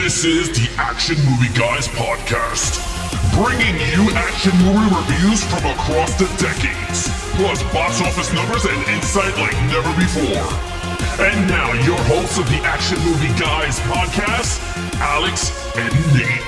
This is the Action Movie Guys podcast, bringing you action movie reviews from across the decades, plus box office numbers and insight like never before. And now, your hosts of the Action Movie Guys podcast, Alex and Nate.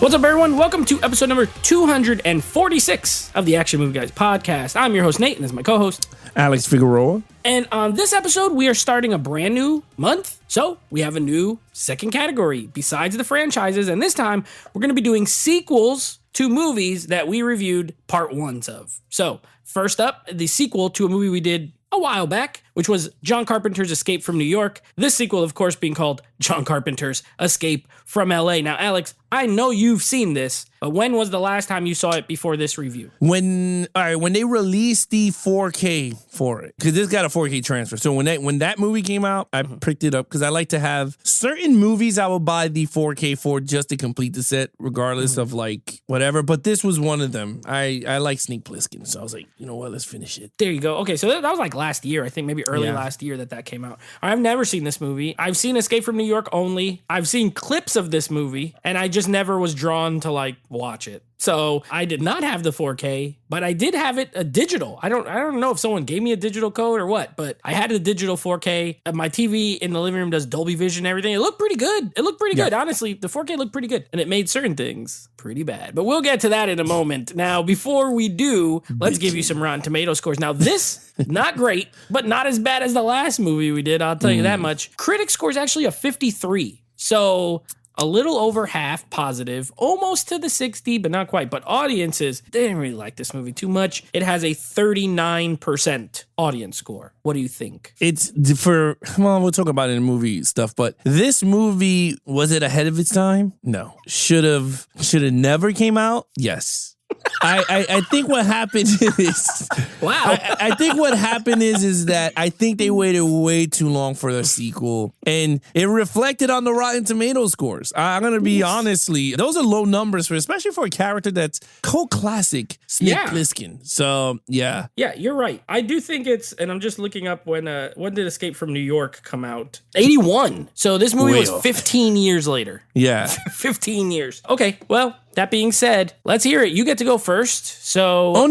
What's up, everyone? Welcome to episode number 246 of the Action Movie Guys podcast. I'm your host, Nate, and this is my co-host, Alex Figueroa. And on this episode, we are starting a brand new month. So we have a new second category besides the franchises. And this time, we're going to be doing sequels to movies that we reviewed part ones of. So first up, the sequel to a movie we did a while back, which was John Carpenter's Escape from New York. This sequel, of course, being called John Carpenter's Escape from L.A. Now, Alex, I know you've seen this, but when was the last time you saw it before this review? When they released the 4K for it, because this got a 4K transfer. So when that movie came out, I picked it up because I like to have certain movies I will buy the 4K for just to complete the set, regardless of like whatever. But this was one of them. I like Snake Plissken, so I was like, you know what, let's finish it. There you go. Okay, so that was like last year, I think maybe early last year that came out. I've never seen this movie. I've seen Escape from New York only. I've seen clips of this movie, and I just never was drawn to like watch it. So I did not have the 4K, but I did have it a digital. I don't know if someone gave me a digital code or what, but I had a digital 4K. My TV in the living room does Dolby Vision and everything. It looked pretty good. Good. Honestly, the 4K looked pretty good, and it made certain things pretty bad. But we'll get to that in a moment. Now, before we do, let's give you some Rotten Tomato scores. Now, this, not great, but not as bad as the last movie we did. I'll tell you that much. Critic score is actually a 53. So a little over half positive, almost to the 60, but not quite. But audiences, they didn't really like this movie too much. It has a 39% audience score. What do you think? We'll talk about it in movie stuff, but this movie, was it ahead of its time? No. Should have never came out? Yes. I think what happened is I think what happened is that I think they waited way too long for the sequel, and it reflected on the Rotten Tomato scores. I'm gonna be honestly, those are low numbers especially for a character that's cult classic Snake Plissken. So yeah, you're right. I do think it's, and I'm just looking up when did Escape from New York come out? 81. So this movie was 15 years later. Yeah, 15 years. Okay, well. That being said, let's hear it. You get to go first. So, no,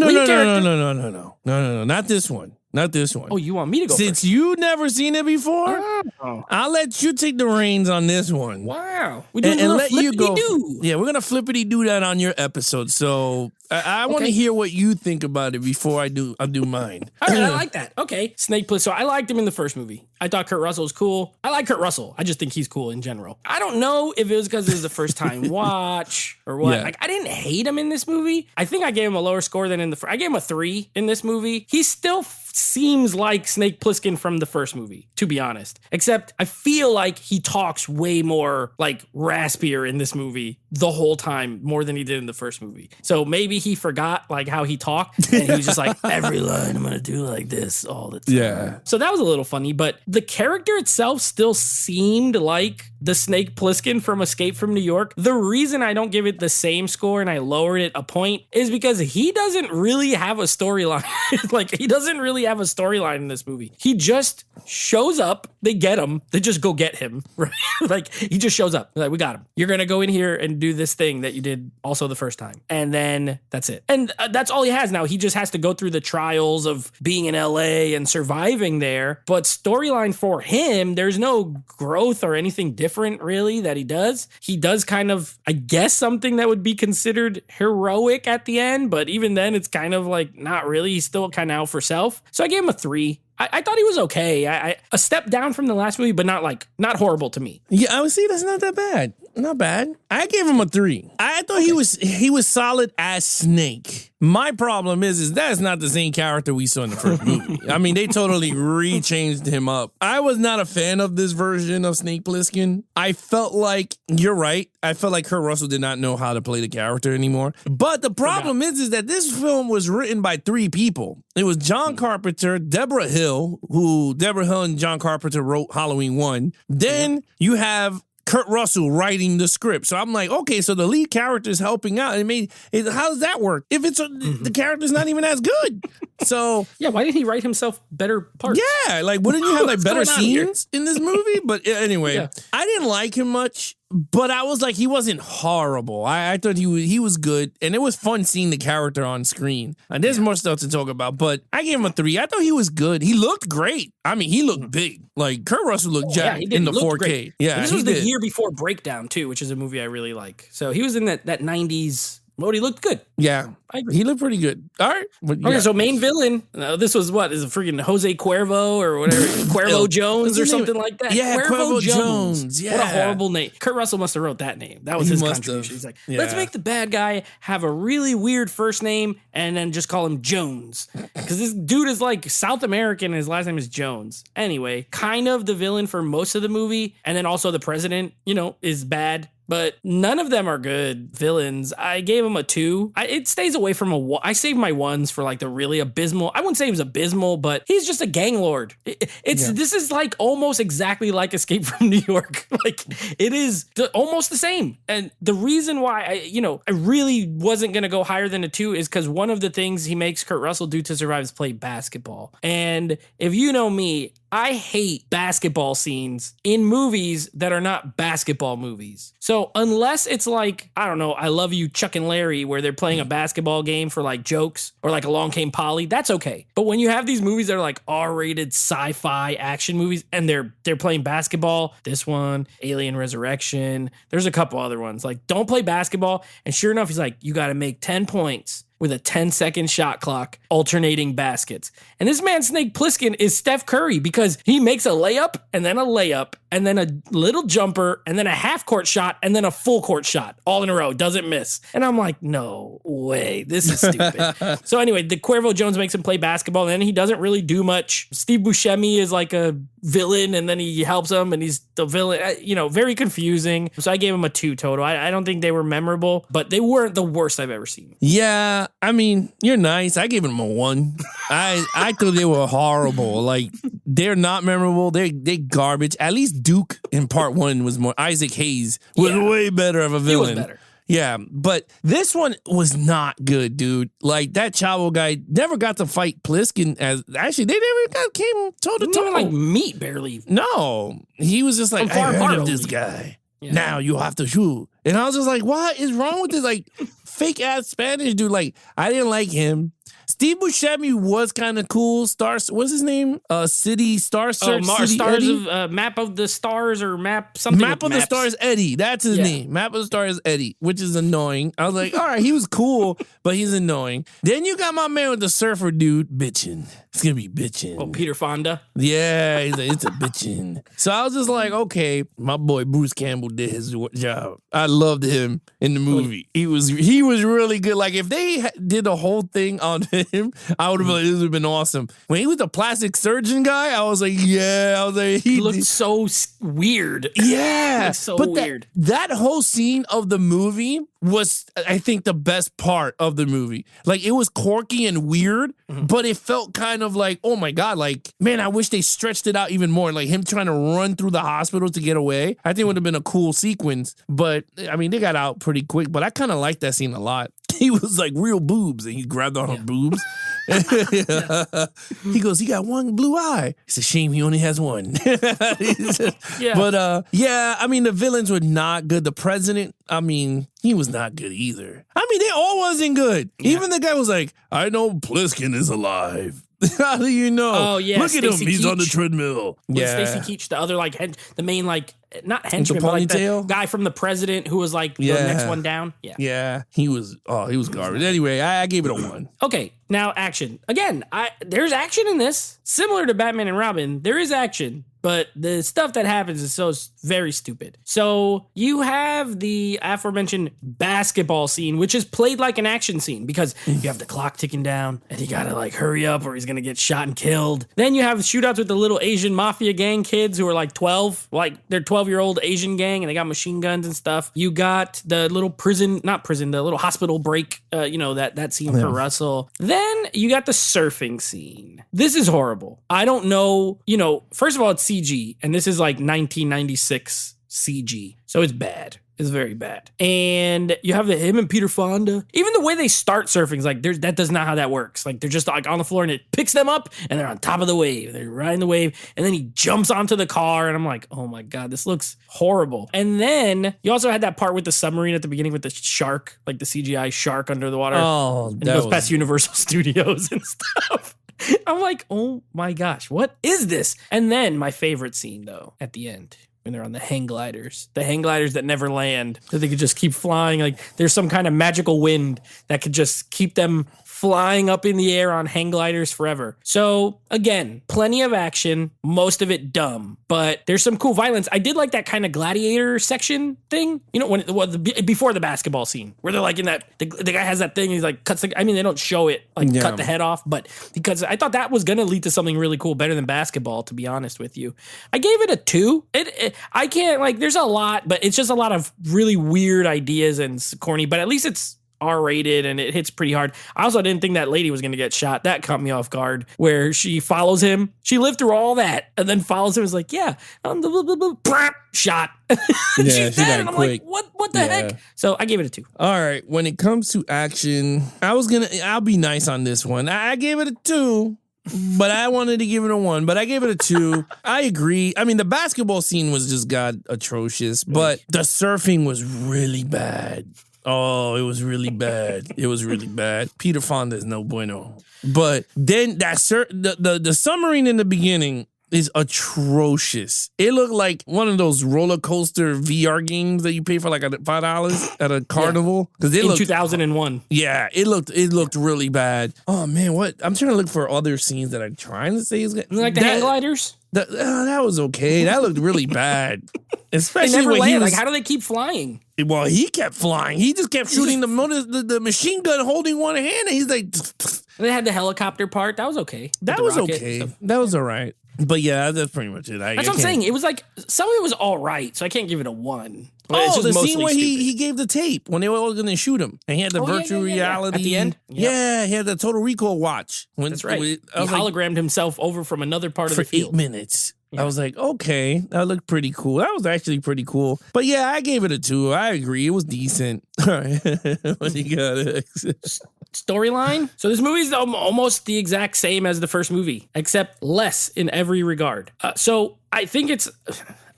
not this one. Not this one. Oh, you want me to go first? Since you never seen it before, I'll let you take the reins on this one. Wow. We're doing and let you go. Yeah, we're going to flippity do that on your episode. So I want to hear what you think about it before I do mine. All right, I like that. Okay. Snake Plissken. So I liked him in the first movie. I thought Kurt Russell was cool. I like Kurt Russell. I just think he's cool in general. I don't know if it was because it was the first time watch or what. Yeah. Like, I didn't hate him in this movie. I think I gave him a lower score than in the first. I gave him a 3 in this movie. He still seems like Snake Plissken from the first movie, to be honest. Except I feel like he talks way more like raspier in this movie the whole time, more than he did in the first movie. So maybe he forgot like how he talked, and he was just like, every line I'm gonna do like this all the time. Yeah. So that was a little funny, but the character itself still seemed like the Snake Plissken from Escape from New York. The reason I don't give it the same score and I lowered it a point is because he doesn't really have a storyline. Like, he doesn't really have a storyline in this movie. He just shows up, they get him, they just go get him, right? Like, he just shows up, like, we got him. You're gonna go in here and do this thing that you did also the first time. And then that's it. And that's all he has now. He just has to go through the trials of being in LA and surviving there. But storyline for him, there's no growth or anything different really that he does. He does kind of, I guess, something that would be considered heroic at the end, but even then it's kind of like not really. He's still kind of out for self. So I gave him a 3. I thought he was okay. A step down from the last movie, but not horrible to me. Yeah, I would say that's not that bad. Not bad. I gave him a 3. I thought he was solid as Snake. My problem is that's not the same character we saw in the first movie. I mean, they totally re-changed him up. I was not a fan of this version of Snake Plissken. I felt like, you're right, I felt like Kurt Russell did not know how to play the character anymore. But the problem is that this film was written by 3 people. It was John Carpenter, Deborah Hill and John Carpenter wrote Halloween 1. Then you have Kurt Russell writing the script. So I'm like, okay, so the lead character is helping out. How does that work? If it's the character's not even as good. So yeah, why didn't he write himself better parts? Yeah, like wouldn't you have like better scenes in this movie? But anyway, I didn't like him much, but I was like, he wasn't horrible. I thought he was good, and it was fun seeing the character on screen. And there's more stuff to talk about, but I gave him a 3. I thought he was good. He looked great. I mean, he looked big. Like Kurt Russell looked jacked in the 4K. Great. Yeah, and this was the year before Breakdown too, which is a movie I really like. So he was in that 90s mode. He looked good. Yeah, he looked pretty good. All right. Okay, so main villain. This was what is it? Freaking Jose Cuervo or whatever, Cuervo Jones or something like that. Yeah, Cuervo Jones. Yeah, what a horrible name. Kurt Russell must have wrote that name. That was his contribution. He's like, let's make the bad guy have a really weird first name and then just call him Jones, because this dude is like South American and his last name is Jones. Anyway, kind of the villain for most of the movie, and then also the president, is bad. But none of them are good villains. I gave him a 2. It stays away from I saved my 1s for like the really abysmal. I wouldn't say he was abysmal, but he's just a gang lord. This is like almost exactly like Escape from New York. Like it is almost the same. And the reason why I really wasn't going to go higher than a 2 is because one of the things he makes Kurt Russell do to survive is play basketball. And if you know me, I hate basketball scenes in movies that are not basketball movies. So unless it's like, I don't know, I Love You, Chuck and Larry, where they're playing a basketball game for like jokes, or like Along Came Polly, that's okay. But when you have these movies that are like R-rated sci-fi action movies and they're playing basketball, this one, Alien Resurrection, there's a couple other ones, like don't play basketball. And sure enough, he's like, you got to make 10 points with a 10-second shot clock, alternating baskets. And this man, Snake Plissken, is Steph Curry because he makes a layup and then a little jumper and then a half-court shot and then a full-court shot all in a row, doesn't miss. And I'm like, no way, this is stupid. So anyway, the Cuervo Jones makes him play basketball and then he doesn't really do much. Steve Buscemi is like a villain and then he helps him and he's the villain, very confusing. So I gave him a 2 total. I don't think they were memorable, but they weren't the worst I've ever seen. Yeah. I mean, you're nice. I gave them a 1. I thought they were horrible. Like, they're not memorable. They garbage. At least Duke in part 1 was more. Isaac Hayes was way better of a villain. He was better. Yeah, but this one was not good, dude. Like, that Chavo guy never got to fight Pliskin actually, they never came toe-to-toe. Like meat barely. No. He was just like, I heard of this guy. Yeah. Now you have to shoot. And I was just like, what is wrong with this? Like, fake ass Spanish dude. Like, I didn't like him. Steve Buscemi was kind of cool. What's his name? City Star Search. Stars of Map of the Stars or Map something. Map of the Stars Eddie. That's his name. Map of the Stars Eddie, which is annoying. I was like, all right, he was cool, but he's annoying. Then you got my man with the surfer dude bitching. It's gonna be bitching. Oh, Peter Fonda. Yeah, he's like, it's a bitching. So I was just like, okay, my boy Bruce Campbell did his job. I loved him in the movie. He was really good. Like if they did a whole thing on him, I would have been like, this would have been awesome. When he was the plastic surgeon guy, I was like, yeah. I was like, he looked so weird. Yeah, so weird. That whole scene of the movie was, I think, the best part of the movie. Like it was quirky and weird, but it felt kind of like, oh my God, like, man, I wish they stretched it out even more. Like him trying to run through the hospital to get away. I think it would have been a cool sequence, but I mean, they got out pretty quick, but I kind of liked that scene a lot. He was like real boobs and he grabbed on her boobs. He goes, he got one blue eye. It's a shame he only has one. But I mean, the villains were not good. The president, I mean, he was not good either. I mean, they all wasn't good. Yeah. Even the guy was like, I know Pliskin is alive. How do you know? Oh, yeah. Look at him. He's on the treadmill. Yeah. Stacey Keach, the other, like, the main, like, not henchman, but like the guy from The President who was like the next one down. Yeah. Yeah. He was garbage. Anyway, I gave it a 1. Okay. Now, action. Again, there's action in this. Similar to Batman and Robin, there is action. But the stuff that happens is so very stupid. So you have the aforementioned basketball scene, which is played like an action scene because you have the clock ticking down and you gotta like hurry up or he's gonna get shot and killed. Then you have shootouts with the little Asian mafia gang kids who are like 12, like they're 12-year-old Asian gang and they got machine guns and stuff. You got the little the little hospital break, that scene for Russell. Then you got the surfing scene. This is horrible. I don't know, first of all, it's CG, and this is like 1996 CG, so it's bad. is very bad. And you have him and Peter Fonda. Even the way they start surfing is like, that does not how that works. Like, they're just like on the floor and it picks them up and they're on top of the wave. They're riding the wave. And then he jumps onto the car and I'm like, oh my God, this looks horrible. And then you also had that part with the submarine at the beginning with the shark, like the CGI shark under the water. Oh, and it goes past Universal Studios and stuff. I'm like, oh my gosh, what is this? And then my favorite scene, though, at the end, when they're on the hang gliders that never land, that they could just keep flying. Like there's some kind of magical wind that could just keep them flying up in the air on hang gliders forever. So again, plenty of action, most of it dumb, but there's some cool violence. I did like that kind of gladiator section thing, you know, before the basketball scene where they're like in that, the guy has that thing, he's like cuts the, I mean, they don't show it, like cut the head off, but because I thought that was going to lead to something really cool, better than basketball, to be honest with you. I gave it a 2. I can't, like, there's a lot, but it's just a lot of really weird ideas and corny, but at least it's R-rated and it hits pretty hard. I also didn't think that lady was going to get shot. That caught me off guard, where she follows him. She lived through all that and then follows him. Is like, yeah, shot. She's dead. And I'm quick. like, what the heck? So I gave it a 2. All right. When it comes to action, I'll be nice on this one. I gave it a 2. But I wanted to give it a 1, but I gave it a 2. I agree. I mean, the basketball scene was just atrocious, but the surfing was really bad. Oh, it was really bad. It was really bad. Peter Fonda is no bueno. But then the submarine in the beginning is atrocious. It looked like one of those roller coaster VR games that you pay for like $5 at a carnival. Because in 2001. Yeah, it looked really bad. Oh man, what? I'm trying to look for other scenes that I'm trying to say is good. Like the hang gliders? That was okay. That looked really bad. Especially they never when land. Like, how do they keep flying? Well, he kept flying. He just kept shooting the machine gun holding one hand, and he's like. They had the helicopter part. That was okay. That was okay. That was all right. But yeah, that's pretty much it. That's what I'm saying. It was like, some of it was all right, so I can't give it a 1. Oh, the scene where he gave the tape when they were all going to shoot him. And he had the virtual reality. At the end? Yeah, he had the Total Recall watch. That's right. He hologrammed himself over from another part of the field. For 8 minutes. Yeah. I was like, okay, that looked pretty cool. That was actually pretty cool. But yeah, I gave it a 2. I agree. It was decent. All right. What do you got? Storyline. So this movie is almost the exact same as the first movie, except less in every regard. So I think it's...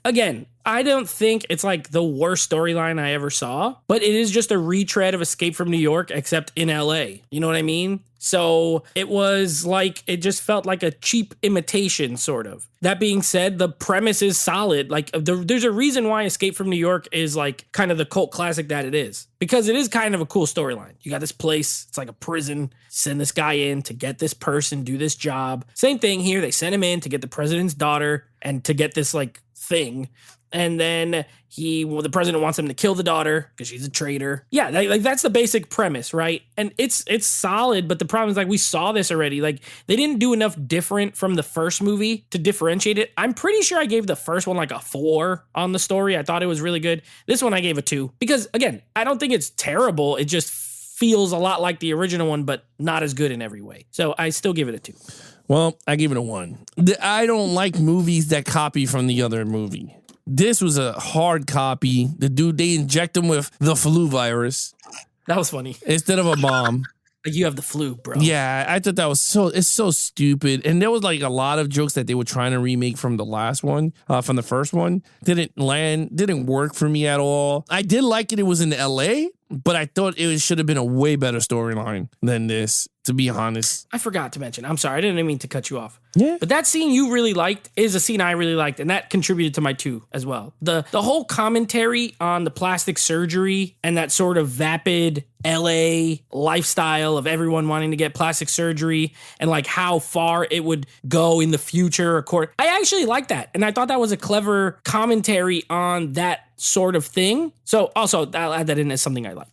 Again, I don't think it's like the worst storyline I ever saw, but it is just a retread of Escape from New York, except in LA. You know what I mean? So it was like, it just felt like a cheap imitation, sort of. That being said, the premise is solid. Like, there's a reason why Escape from New York is like kind of the cult classic that it is, because it is kind of a cool storyline. You got this place, it's like a prison, send this guy in to get this person, do this job. Same thing here. They sent him in to get the president's daughter and to get this like thing. And then the president wants him to kill the daughter because she's a traitor. Yeah, like that's the basic premise, right? And it's solid, but the problem is, like, we saw this already. Like, they didn't do enough different from the first movie to differentiate it. I'm pretty sure I gave the first one like a 4 on the story. I thought it was really good. This one I gave a 2 because, again, I don't think it's terrible. It just feels a lot like the original one, but not as good in every way. So I still give it a 2. Well, I give it a 1. I don't like movies that copy from the other movie. This was a hard copy. They inject him with the flu virus. That was funny. Instead of a bomb. Like, you have the flu, bro. Yeah, I thought that was it's so stupid. And there was like a lot of jokes that they were trying to remake from the last one, from the first one. Didn't work for me at all. I did like it. It was in L.A., but I thought it should have been a way better storyline than this, to be honest. I forgot to mention. I'm sorry. I didn't mean to cut you off. Yeah. But that scene you really liked is a scene I really liked, and that contributed to my 2 as well. The whole commentary on the plastic surgery and that sort of vapid LA lifestyle of everyone wanting to get plastic surgery and like how far it would go in the future. I actually like that. And I thought that was a clever commentary on that sort of thing. So also I'll add that in as something I liked.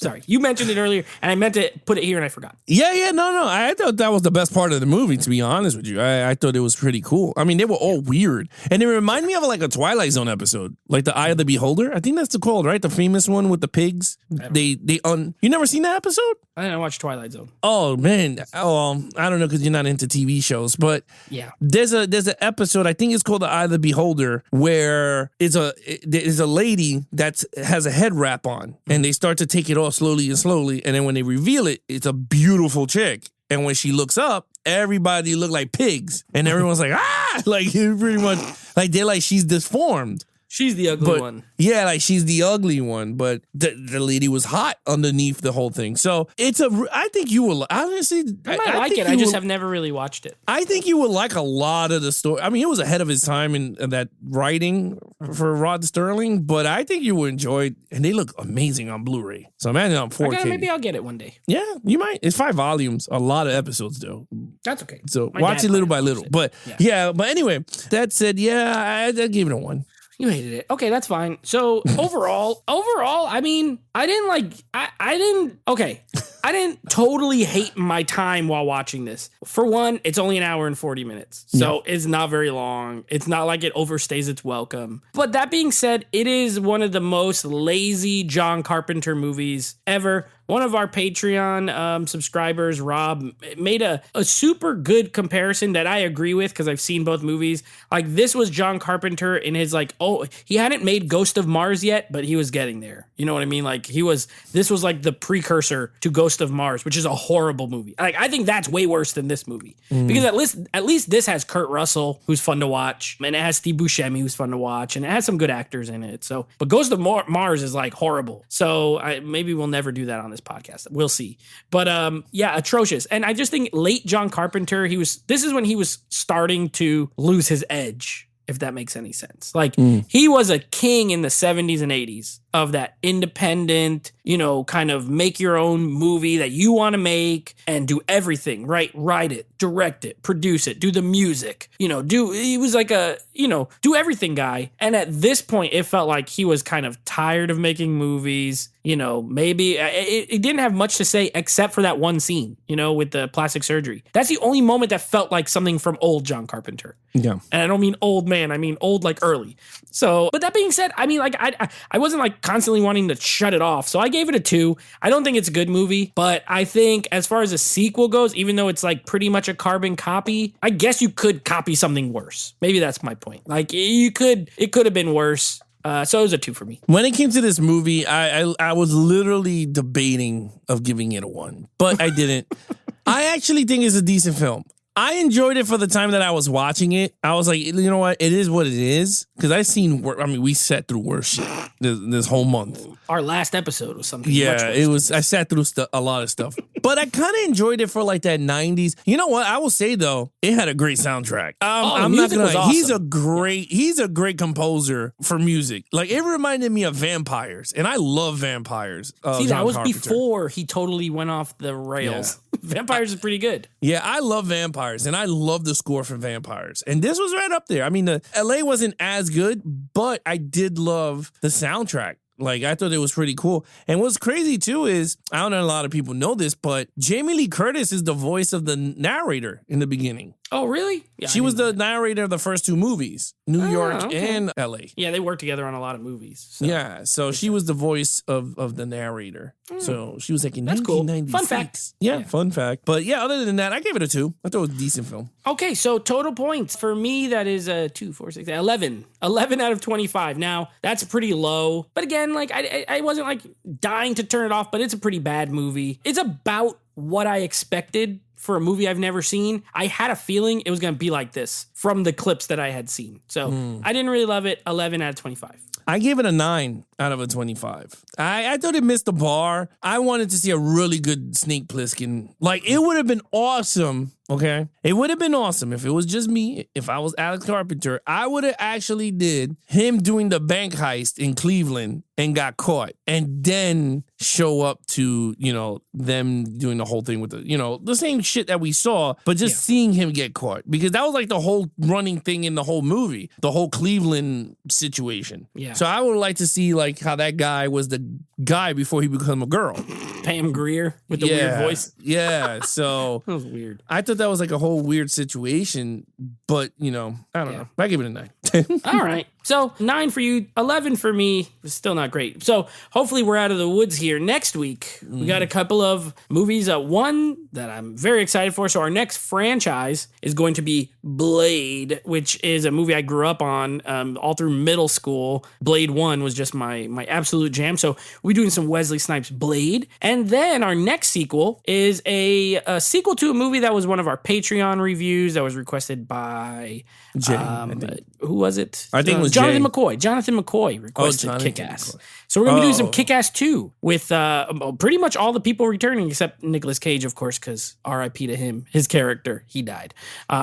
Sorry, you mentioned it earlier, and I meant to put it here, and I forgot. Yeah, no. I thought that was the best part of the movie, to be honest with you. I thought it was pretty cool. I mean, they were all weird. And it reminded me of like a Twilight Zone episode, like The Eye of the Beholder. I think that's called, right? The famous one with the pigs. You never seen that episode? I didn't watch Twilight Zone. Oh, man. I don't know because you're not into TV shows, but yeah, there's an episode, I think it's called The Eye of the Beholder, where there's a lady that has a head wrap on, and they start to take it off slowly, and then when they reveal it, it's a beautiful chick. And when she looks up, everybody look like pigs, and everyone's like, ah, like pretty much like they're like she's deformed. She's the ugly one. Yeah, like she's the ugly one, but the lady was hot underneath the whole thing. So I think you will, honestly. I might like it. I just have never really watched it. I think you would like a lot of the story. I mean, it was ahead of his time in that writing for Rod Sterling, but I think you would enjoy it. And they look amazing on Blu-ray. So imagine on 4K. Maybe I'll get it one day. Yeah, you might. It's 5 volumes, a lot of episodes though. That's okay. So watch it little by little. But but anyway, that said, I gave it a 1. You hated it. Okay, that's fine. So overall, I mean, I didn't totally hate my time while watching this. For one, it's only an hour and 40 minutes. So it's not very long. It's not like it overstays its welcome. But that being said, it is one of the most lazy John Carpenter movies ever. One of our Patreon subscribers, Rob, made a super good comparison that I agree with because I've seen both movies. Like, this was John Carpenter in his, like, he hadn't made Ghost of Mars yet, but he was getting there. You know what I mean? Like, this was like the precursor to Ghost of Mars, which is a horrible movie. Like, I think that's way worse than this movie. Because at least this has Kurt Russell, who's fun to watch, and it has Steve Buscemi, who's fun to watch, and it has some good actors in it. So, but Ghost of Mars is, like, horrible. So maybe we'll never do that on this podcast. We'll see. But atrocious. And I just think late John Carpenter, this is when he was starting to lose his edge, if that makes any sense. Like, he was a king in the 70s and 80s of that independent, kind of make your own movie that you want to make and do everything, right? Write it, direct it, produce it, do the music, he was like do everything guy. And at this point, it felt like he was kind of tired of making movies. Maybe it didn't have much to say except for that one scene, with the plastic surgery. That's the only moment that felt like something from old John Carpenter. Yeah. And I don't mean old man, I mean old like early. So, but that being said, I mean, like, I wasn't like constantly wanting to shut it off. So I gave it a 2. I don't think it's a good movie, but I think as far as a sequel goes, even though it's like pretty much a carbon copy, I guess you could copy something worse. Maybe that's my point. Like, it could have been worse. So it was a 2 for me. When it came to this movie, I was literally debating of giving it a 1, but I didn't. I actually think it's a decent film. I enjoyed it for the time that I was watching it. I was like, you know what? It is what it is. Because we sat through worse shit this whole month. Our last episode was something. Yeah, it was. I sat through a lot of stuff. But I kind of enjoyed it for like that 90s. You know what? I will say, though, it had a great soundtrack. I'm not gonna lie. Awesome. He's a great composer for music. Like, it reminded me of vampires. And I love vampires. See, that was before he totally went off the rails. Yeah. Vampires is pretty good. Yeah, I love vampires, and I love the score for Vampires. And this was right up there. I mean, the LA wasn't as good, but I did love the soundtrack. Like, I thought it was pretty cool. And what's crazy, too, is, I don't know, a lot of people know this, but Jamie Lee Curtis is the voice of the narrator in the beginning. Oh, really? Yeah, she was the narrator of the first 2 movies, New York and LA. Yeah, they worked together on a lot of movies. So. Yeah, so she was the voice of the narrator. So she was like in 1996. Cool. Fun fact. Yeah, fun fact. But yeah, other than that, I gave it a 2. I thought it was a decent film. Okay, so total points. For me, that is a 2, 4, 6, 11. 11 out of 25. Now, that's pretty low. But again, like, I wasn't like dying to turn it off, but it's a pretty bad movie. It's about what I expected for a movie I've never seen. I had a feeling it was going to be like this from the clips that I had seen. So I didn't really love it. 11 out of 25. I gave it a 9 out of a 25. I thought it missed the bar. I wanted to see a really good Snake Plissken. Like, it would have been awesome. Okay. It would have been awesome if it was just me. If I was Alex Carpenter, I would have actually did him doing the bank heist in Cleveland and got caught, and then show up to, them doing the whole thing with the same shit that we saw, but just seeing him get caught, because that was like the whole running thing in the whole movie, the whole Cleveland situation. Yeah. So I would like to see like how that guy was the guy before he became a girl. Pam Grier with the weird voice. Yeah. So That was weird. I thought that was like a whole weird situation, but I don't know. I give it a 9. All right. So 9 for you, 11 for me. Still not great. So hopefully we're out of the woods here. Next week, we got a couple of movies. One that I'm very excited for. So our next franchise is going to be Blade, which is a movie I grew up on all through middle school. Blade 1 was just my absolute jam. So we're doing some Wesley Snipes Blade. And then our next sequel is a sequel to a movie that was one of our Patreon reviews that was requested by Jay, who was it? I think it was Jonathan Jay. McCoy. Jonathan McCoy requested Jonathan Kick-Ass. McCoy. So we're going to be doing some Kick-Ass 2 with pretty much all the people returning except Nicolas Cage, of course, because R.I.P. to him. His character, he died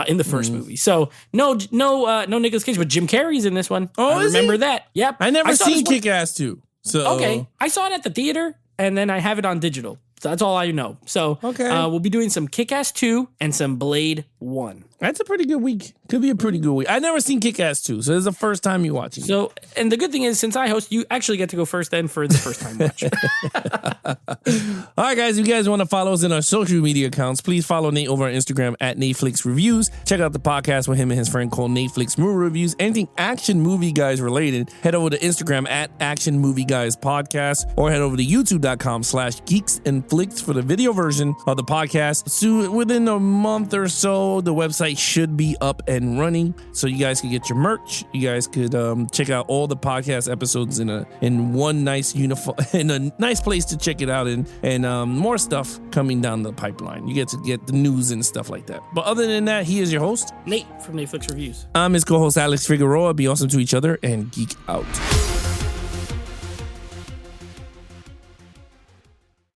in the first movie. So no Nicolas Cage, but Jim Carrey's in this one. Oh, I remember that. Yep. I never saw seen this one- Kick-Ass 2. So Okay. I saw it at the theater, and then I have it on digital. So that's all I know. So we'll be doing some Kick-Ass 2 and some Blade 1. That's a pretty good week. Could be a pretty good week. I never seen Kick-Ass 2, so this is the first time you watching. So, and the good thing is, since I host, you actually get to go first then for the first time watch. All right, guys, if you guys want to follow us in our social media accounts, please follow Nate over on Instagram at Netflix Reviews. Check out the podcast with him and his friend called Netflix Movie Reviews. Anything Action Movie Guys related, head over to Instagram at Action Movie Guys Podcast, or head over to youtube.com/Geeks and Flicks for the video version of the podcast. So within a month or so, the website should be up and running, so you guys can get your merch. You guys could check out all the podcast episodes in one nice in a nice place to check it out in, and more stuff coming down the pipeline. You get to get the news and stuff like that. But other than that, he is your host, Nate from Netflix Reviews. I'm his co-host Alex Figueroa. Be awesome to each other and geek out.